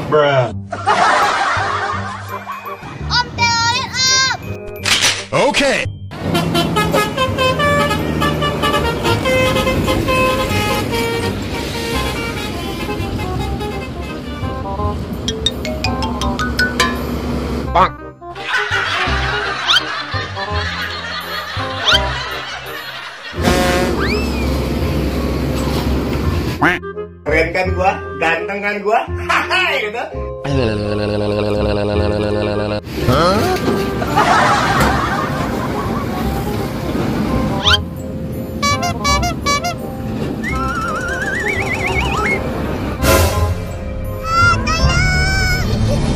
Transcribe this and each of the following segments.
Bruh. Om Telolet up. Okay. Bang. Keren kan gua? Ganteng kan gua? Haha gitu.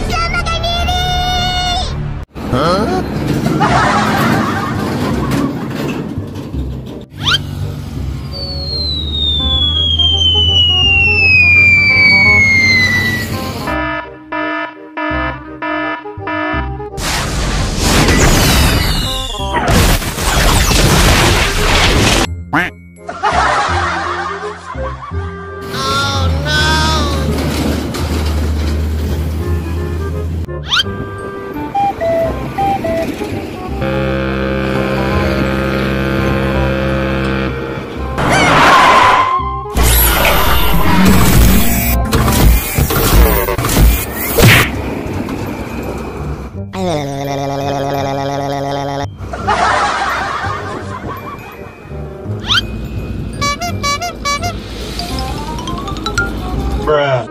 Selamatkan diri. Oh no. Bruh.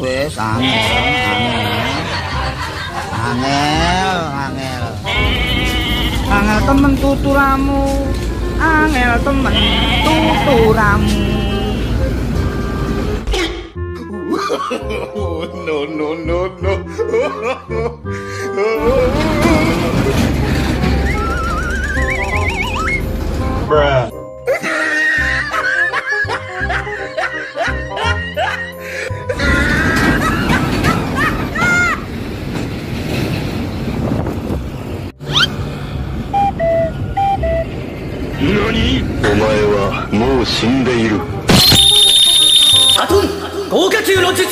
Wes angel temen tuturamu, angel temen tuturamu. No no no no. Bruh. NANI?お前はもう死んでいる。アトン豪華級の術。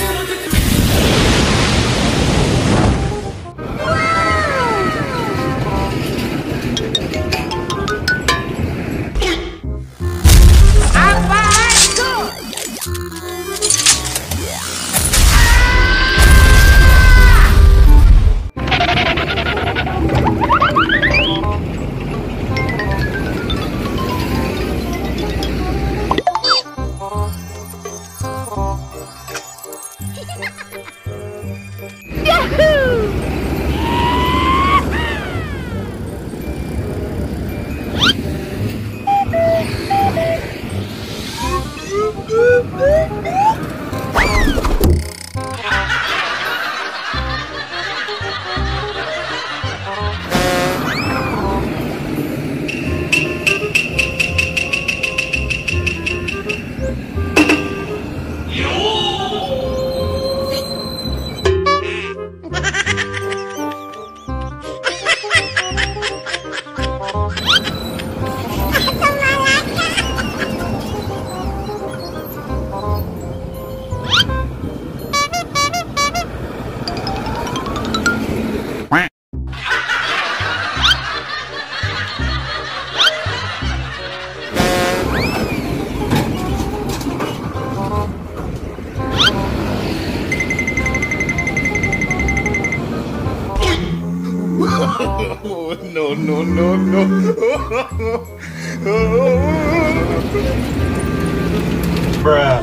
No no no no. Bruh.